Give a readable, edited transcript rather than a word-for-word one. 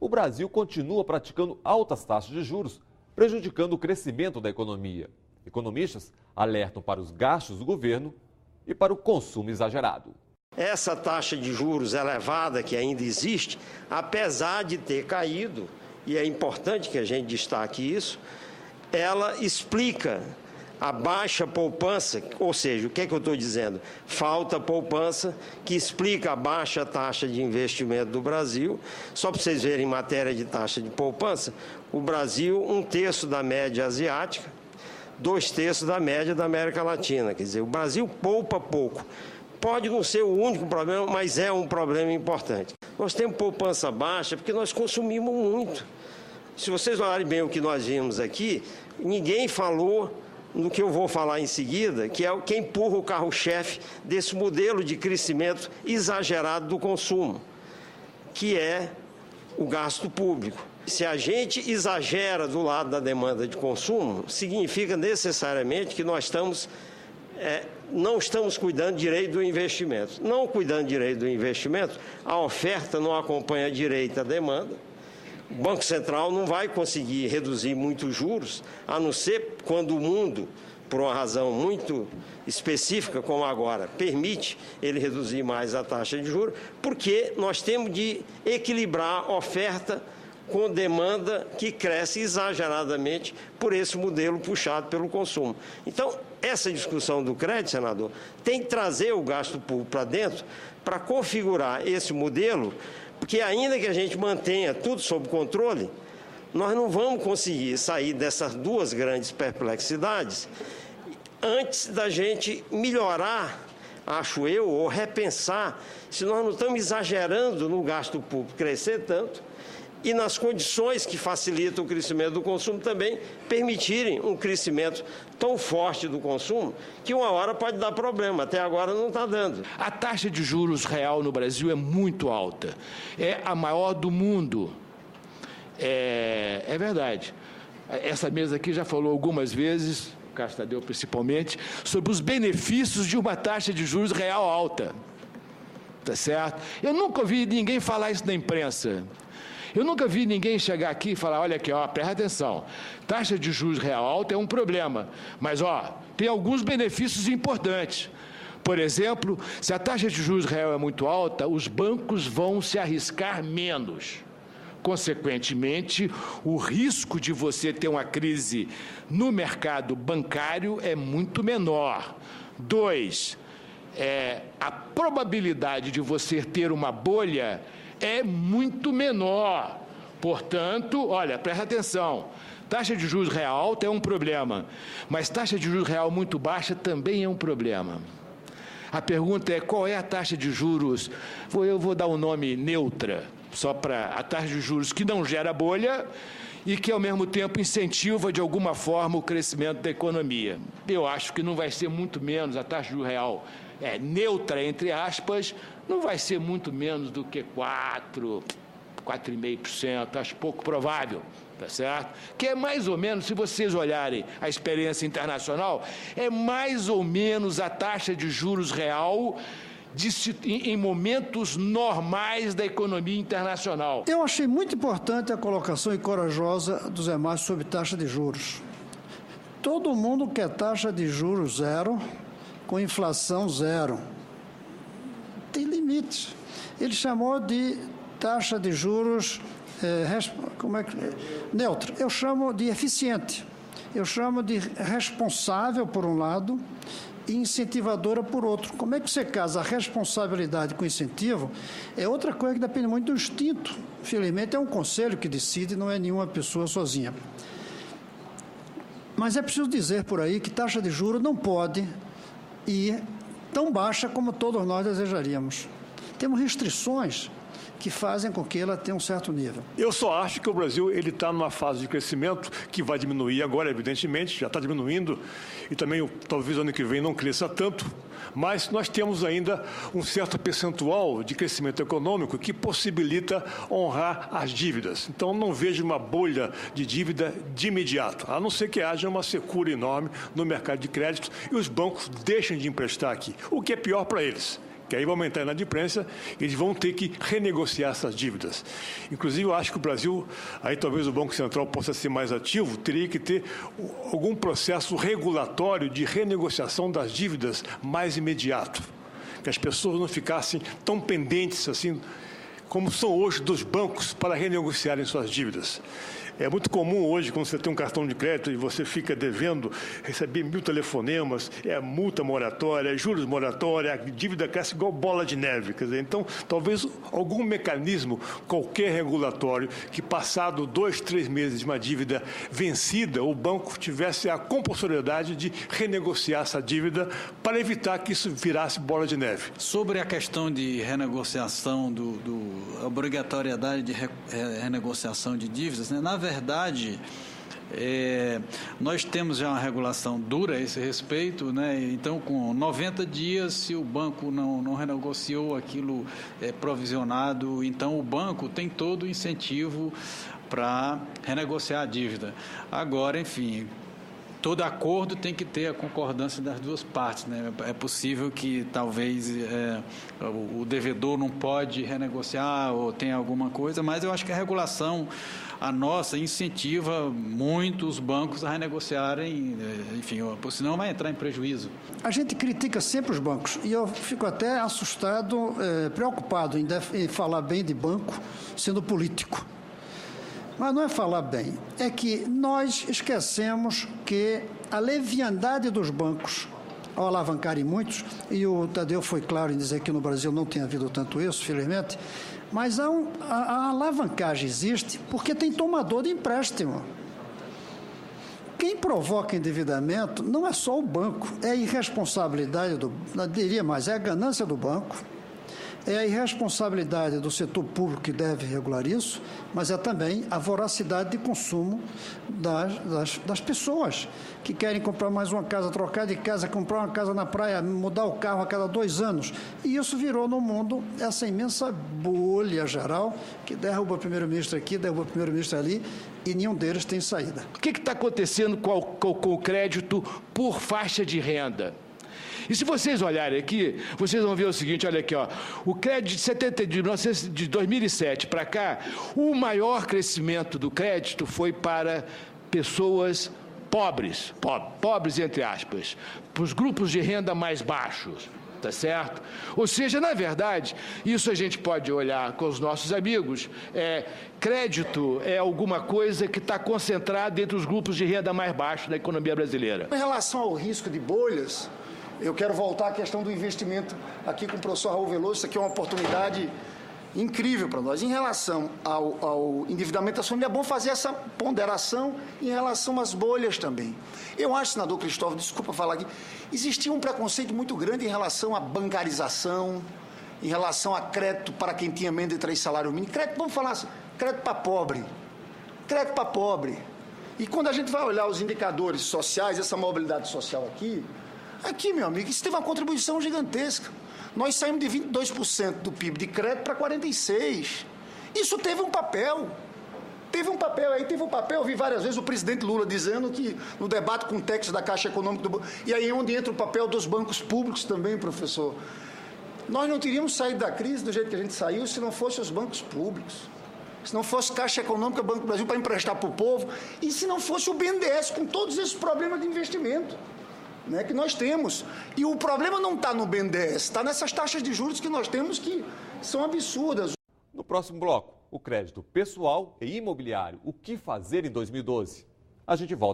o Brasil continua praticando altas taxas de juros, prejudicando o crescimento da economia. Economistas alertam para os gastos do governo e para o consumo exagerado. Essa taxa de juros elevada que ainda existe, apesar de ter caído, e é importante que a gente destaque isso, ela explica a baixa poupança, ou seja, o que é que eu estou dizendo? Falta poupança, que explica a baixa taxa de investimento do Brasil. Só para vocês verem, em matéria de taxa de poupança, o Brasil, 1/3 da média asiática, 2/3 da média da América Latina. Quer dizer, o Brasil poupa pouco. Pode não ser o único problema, mas é um problema importante. Nós temos poupança baixa porque nós consumimos muito. Se vocês olharem bem o que nós vimos aqui, ninguém falou no que eu vou falar em seguida, que é quem empurra o carro-chefe desse modelo de crescimento exagerado do consumo, que é o gasto público. Se a gente exagera do lado da demanda de consumo, significa necessariamente que nós não estamos cuidando direito do investimento. Não cuidando direito do investimento, a oferta não acompanha direito a demanda. O Banco Central não vai conseguir reduzir muito os juros, a não ser quando o mundo, por uma razão muito específica, como agora, permite ele reduzir mais a taxa de juros, porque nós temos de equilibrar a oferta com demanda que cresce exageradamente por esse modelo puxado pelo consumo. Então, essa discussão do crédito, senador, tem que trazer o gasto público para dentro para configurar esse modelo, porque ainda que a gente mantenha tudo sob controle, nós não vamos conseguir sair dessas duas grandes perplexidades antes da gente melhorar, acho eu, ou repensar se nós não estamos exagerando no gasto público crescer tanto e nas condições que facilitam o crescimento do consumo também permitirem um crescimento tão forte do consumo que uma hora pode dar problema. Até agora não está dando. A taxa de juros real no Brasil é muito alta. É a maior do mundo. É verdade. Essa mesa aqui já falou algumas vezes, o Cássio Tadeu principalmente, sobre os benefícios de uma taxa de juros real alta. Tá certo? Eu nunca ouvi ninguém falar isso na imprensa. Eu nunca vi ninguém chegar aqui e falar, olha aqui, ó, presta atenção, taxa de juros real alta é um problema, mas, ó, tem alguns benefícios importantes. Por exemplo, se a taxa de juros real é muito alta, os bancos vão se arriscar menos. Consequentemente, o risco de você ter uma crise no mercado bancário é muito menor. 2, a probabilidade de você ter uma bolha é muito menor. Portanto, olha, presta atenção, taxa de juros real alta é um problema, mas taxa de juros real muito baixa também é um problema. A pergunta é, qual é a taxa de juros, eu vou dar um nome neutra, só para a taxa de juros que não gera bolha e que, ao mesmo tempo, incentiva, de alguma forma, o crescimento da economia. Eu acho que não vai ser muito menos, a taxa de juros real neutra, entre aspas, não vai ser muito menos do que 4,5%, acho pouco provável, tá certo? Que é mais ou menos, se vocês olharem a experiência internacional, é mais ou menos a taxa de juros real em momentos normais da economia internacional. Eu achei muito importante a colocação e corajosa do Zé Márcio sobre taxa de juros. Todo mundo quer taxa de juros zero, com inflação zero. Tem limites. Ele chamou de taxa de juros neutra. Eu chamo de eficiente. Eu chamo de responsável, por um lado, e incentivadora, por outro. Como é que você casa a responsabilidade com incentivo? É outra coisa que depende muito do instinto. Infelizmente, é um conselho que decide, não é nenhuma pessoa sozinha. Mas é preciso dizer por aí que taxa de juros não pode ir tão baixa como todos nós desejaríamos. Temos restrições que fazem com que ela tenha um certo nível. Eu só acho que o Brasil está numa fase de crescimento que vai diminuir agora, evidentemente, já está diminuindo, e também talvez ano que vem não cresça tanto, mas nós temos ainda um certo percentual de crescimento econômico que possibilita honrar as dívidas. Então, não vejo uma bolha de dívida de imediato, a não ser que haja uma secura enorme no mercado de crédito e os bancos deixem de emprestar aqui, o que é pior para eles. que aí vai aumentar a inadimplência, eles vão ter que renegociar essas dívidas. Inclusive, eu acho que o Brasil, aí talvez o Banco Central possa ser mais ativo, teria que ter algum processo regulatório de renegociação das dívidas mais imediato, que as pessoas não ficassem tão pendentes assim como são hoje dos bancos para renegociarem suas dívidas. É muito comum hoje, quando você tem um cartão de crédito e você fica devendo, receber 1000 telefonemas, multa moratória, juros moratória, a dívida cresce igual bola de neve. Quer dizer, então, talvez algum mecanismo, qualquer regulatório, que passado 2, 3 meses de uma dívida vencida, o banco tivesse a compulsoriedade de renegociar essa dívida para evitar que isso virasse bola de neve. Sobre a questão de renegociação, a obrigatoriedade de renegociação de dívidas, né? Na verdade, nós temos já uma regulação dura a esse respeito, né? Então, com 90 dias, se o banco não renegociou aquilo provisionado, então o banco tem todo o incentivo para renegociar a dívida. Agora, enfim, todo acordo tem que ter a concordância das duas partes, né? É possível que talvez o devedor não pode renegociar ou tem alguma coisa, mas eu acho que a regulação, a nossa, incentiva muito os bancos a renegociarem, enfim, senão vai entrar em prejuízo. A gente critica sempre os bancos e eu fico até assustado, preocupado em falar bem de banco sendo político. Mas não é falar bem, é que nós esquecemos que a leviandade dos bancos, ao alavancarem muitos, e o Tadeu foi claro em dizer que no Brasil não tem havido tanto isso, felizmente, mas a alavancagem existe porque tem tomador de empréstimo. Quem provoca endividamento não é só o banco, é a irresponsabilidade diria mais, é a ganância do banco, é a irresponsabilidade do setor público que deve regular isso, mas é também a voracidade de consumo das pessoas que querem comprar mais uma casa, trocar de casa, comprar uma casa na praia, mudar o carro a cada 2 anos. E isso virou no mundo essa imensa bolha geral que derruba o primeiro-ministro aqui, derruba o primeiro-ministro ali e nenhum deles tem saída. O que está acontecendo com o crédito por faixa de renda? E se vocês olharem aqui, vocês vão ver o seguinte, olha aqui, ó, o crédito de 2007 para cá, o maior crescimento do crédito foi para pessoas pobres entre aspas, para os grupos de renda mais baixos, tá certo? Ou seja, na verdade, isso a gente pode olhar com os nossos amigos, crédito é alguma coisa que está concentrada entre os grupos de renda mais baixos da economia brasileira. Em relação ao risco de bolhas, eu quero voltar à questão do investimento aqui com o professor Raul Veloso. Isso aqui é uma oportunidade incrível para nós. Em relação ao endividamento da família, é bom fazer essa ponderação em relação às bolhas também. Eu acho, senador Cristóvão, desculpa falar aqui, existia um preconceito muito grande em relação à bancarização, em relação a crédito para quem tinha menos de 3 salários mínimos. Crédito, vamos falar assim, crédito para pobre. Crédito para pobre. E quando a gente vai olhar os indicadores sociais, essa mobilidade social aqui, meu amigo, isso teve uma contribuição gigantesca. Nós saímos de 22% do PIB de crédito para 46%. Isso teve um papel. Eu vi várias vezes o presidente Lula dizendo que no debate com o texto da Caixa Econômica e aí é onde entra o papel dos bancos públicos também, professor. Nós não teríamos saído da crise do jeito que a gente saiu se não fossem os bancos públicos. Se não fosse Caixa Econômica, Banco do Brasil para emprestar para o povo, e se não fosse o BNDES com todos esses problemas de investimento, né, que nós temos. E o problema não está no BNDES, está nessas taxas de juros que nós temos que são absurdas. No próximo bloco, o crédito pessoal e imobiliário. O que fazer em 2012? A gente volta.